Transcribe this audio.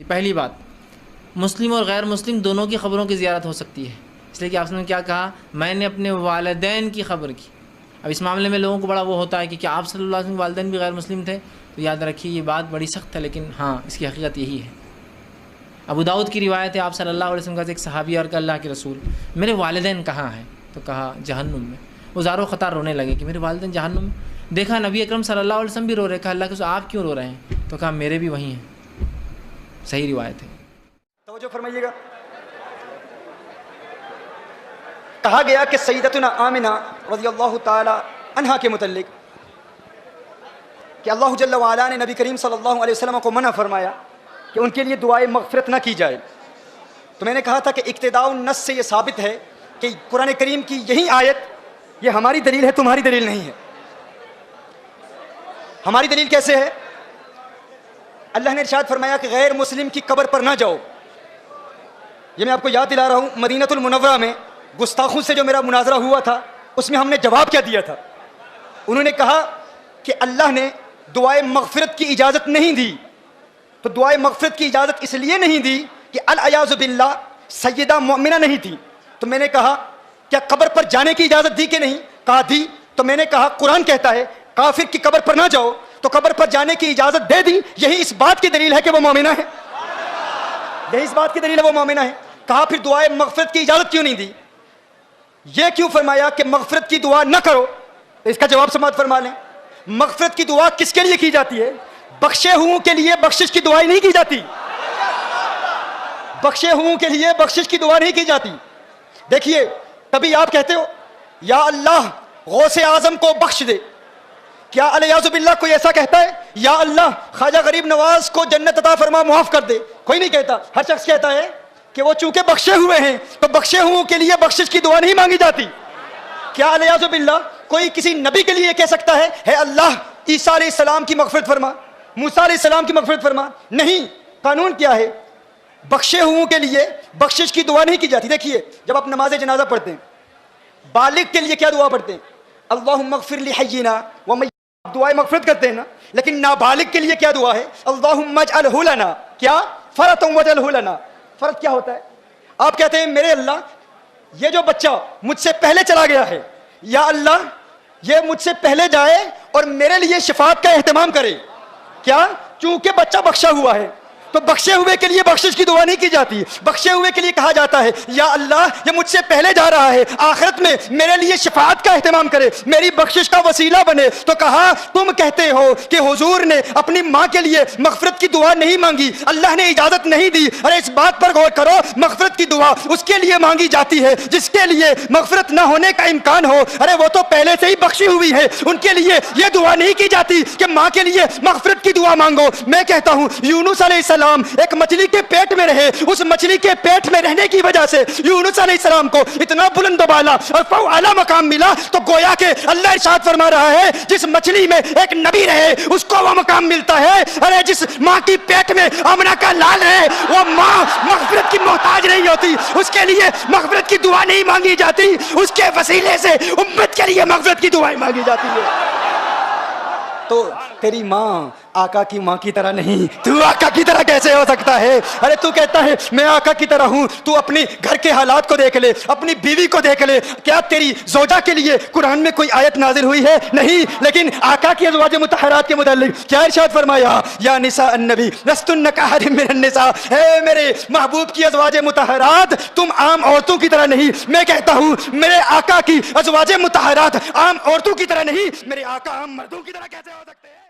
پہلی بات، مسلم اور غیر مسلم دونوں کی خبروں کی زیارت ہو سکتی ہے، اس لیے کہ آپ نے کیا کہا، میں نے اپنے والدین کی خبر کی۔ اب اس معاملے میں لوگوں کو بڑا وہ ہوتا ہے کہ کیا آپ صلی اللہ علیہ وسلم کے والدین بھی غیر مسلم تھے؟ تو یاد رکھیے یہ بات بڑی سخت ہے، لیکن ہاں اس کی حقیقت یہی ہے۔ ابو داؤد کی روایت ہے، آپ صلی اللہ علیہ وسلم کا ایک صحابی اور کہ اللہ کے رسول میرے والدین کہاں ہیں؟ تو کہا جہنم میں۔ وہ زار و خطار رونے لگے کہ میرے والدین جہنم میں۔ دیکھا نبی اکرم صلی اللہ علیہ وسلم بھی رو رہے، کہا اللہ کے رسول آپ کیوں رو رہے ہیں؟ تو کہا میرے بھی وہی ہیں۔ صحیح روایت ہے۔ توجہ فرمائیے گا، کہا گیا کہ سیدتنا آمنہ رضی اللہ تعالی عنہا کے متعلق کہ اللہ جل وعلا نے نبی کریم صلی اللہ علیہ وسلم کو منع فرمایا کہ ان کے لیے دعائے مغفرت نہ کی جائے۔ تو میں نے کہا تھا کہ اقتداء النص سے یہ ثابت ہے کہ قرآن کریم کی یہی آیت یہ ہماری دلیل ہے، تمہاری دلیل نہیں ہے۔ ہماری دلیل کیسے ہے؟ اللہ نے ارشاد فرمایا کہ غیر مسلم کی قبر پر نہ جاؤ۔ یہ میں آپ کو یاد دلا رہا ہوں، مدینۃ المنورہ میں گستاخوں سے جو میرا مناظرہ ہوا تھا اس میں ہم نے جواب کیا دیا تھا؟ انہوں نے کہا کہ اللہ نے دعائے مغفرت کی اجازت نہیں دی۔ تو دعائے مغفرت کی اجازت اس لیے نہیں دی کہ العیاذ باللہ سیدہ مؤمنہ نہیں تھی۔ تو میں نے کہا کیا قبر پر جانے کی اجازت دی کہ نہیں؟ کہا دی۔ تو میں نے کہا قرآن کہتا ہے کافر کی قبر پر نہ جاؤ، تو قبر پر جانے کی اجازت دے دی، یہی اس بات کی دلیل ہے کہ وہ مومنہ ہے، یہی اس بات کی دلیل ہے وہ مومنہ ہے۔ کہا پھر دعائے مغفرت کی اجازت کیوں نہیں دی؟ یہ کیوں فرمایا کہ مغفرت کی دعا نہ کرو؟ اس کا جواب سماعت فرما لیں۔ مغفرت کی دعا کس کے لیے کی جاتی ہے؟ بخشے ہوں کے لیے بخشش کی دعائیں نہیں کی جاتی، بخشے ہوں کے لیے بخشش کی دعا نہیں کی جاتی۔ دیکھیے کبھی آپ کہتے ہو یا اللہ غوث اعظم کو بخش دے، کیا الیاذ باللہ کوئی ایسا کہتا ہے یا اللہ خواجہ غریب نواز کو جنت عطا فرما معاف کر دے؟ کوئی نہیں کہتا۔ ہر شخص کہتا ہے کہ وہ چونکہ بخشے ہوئے ہیں تو بخشے ہوں کے لیے بخشش کی دعا نہیں مانگی جاتی۔ کیا الیاذ باللہ کوئی کسی نبی کے لیے کہہ سکتا ہے اے اللہ عیسیٰ علیہ السلام کی مغفرت فرما، موسیٰ علیہ السلام کی مغفرت فرما؟ نہیں۔ قانون کیا ہے؟ بخشے ہوں کے لیے بخشش کی دعا نہیں کی جاتی۔ دیکھیے جب آپ نماز جنازہ پڑھتے ہیں، بالغ کے لیے کیا دعا پڑھتے ہیں؟ اللہم اغفر لحینا ومیتنا، دعائے مغفرت کرتے ہیں نا۔ لیکن نابالغ کے لیے کیا دعا ہے؟ اللہم اجعلہ لنا، کیا فرطا واجعلہ لنا۔ فرض کیا ہوتا ہے؟ آپ کہتے ہیں میرے اللہ یہ جو بچہ مجھ سے پہلے چلا گیا ہے، یا اللہ یہ مجھ سے پہلے جائے اور میرے لیے شفاعت کا اہتمام کرے۔ کیا؟ چونکہ بچہ بخشا ہوا ہے تو بخشے ہوئے کے لیے بخشش کی دعا نہیں کی جاتی، بخشے ہوئے کے لیے کہا جاتا ہے یا اللہ یہ مجھ سے پہلے جا رہا ہے، آخرت میں میرے لیے شفاعت کا اہتمام کرے، میری بخشش کا وسیلہ بنے۔ تو کہا تم کہتے ہو کہ حضور نے اپنی ماں کے لیے مغفرت کی دعا نہیں مانگی، اللہ نے اجازت نہیں دی۔ ارے اس بات پر غور کرو، مغفرت کی دعا اس کے لیے مانگی جاتی ہے جس کے لیے مغفرت نہ ہونے کا امکان ہو۔ ارے وہ تو پہلے سے ہی بخشی ہوئی ہے، ان کے لیے یہ دعا نہیں کی جاتی کہ ماں کے لیے مغفرت کی دعا مانگو۔ میں کہتا ہوں یونس علیہ السلام ایک مچھلی کے پیٹ میں رہے، اس مچھلی کے پیٹ میں رہنے کی وجہ سے یونس علیہ السلام کو اتنا بلند و بالا اور فوق اعلیٰ مقام ملا۔ تو گویا کہ اللہ ارشاد فرما رہا ہے جس مچھلی میں ایک نبی رہے اس کو وہ مقام ملتا ہے۔ ارے جس ماں کی پیٹ میں آمنہ کا لال ہے وہ ماں مغفرت کی محتاج نہیں ہوتی، اس کے لیے مغفرت کی دعا نہیں مانگی جاتی، اس کے وسیلے سے امت کے لیے مغفرت کی دعائیں مانگی جاتی ہے۔ تو تیری ماں آقا کی ماں کی طرح نہیں، تو آقا کی طرح کیسے ہو سکتا ہے؟ ارے تو کہتا ہے میں آقا کی طرح ہوں، تو اپنی گھر کے حالات کو دیکھ لے، اپنی بیوی کو دیکھ لے۔ کیا تیری زوجہ کے لیے قرآن میں کوئی آیت نازل ہوئی ہے؟ نہیں۔ لیکن آقا کی ازواج مطہرات کے متعلق کیا ارشاد فرمایا؟ یا نساء النبی لستن کاحد من النساء، اے میرے محبوب کی ازواج مطہرات تم عام عورتوں کی طرح نہیں۔ میں کہتا ہوں میرے آقا کی ازواج مطہرات عام عورتوں کی طرح نہیں، میرے آقا عام مردوں کی طرح کیسے ہو سکتے ہیں؟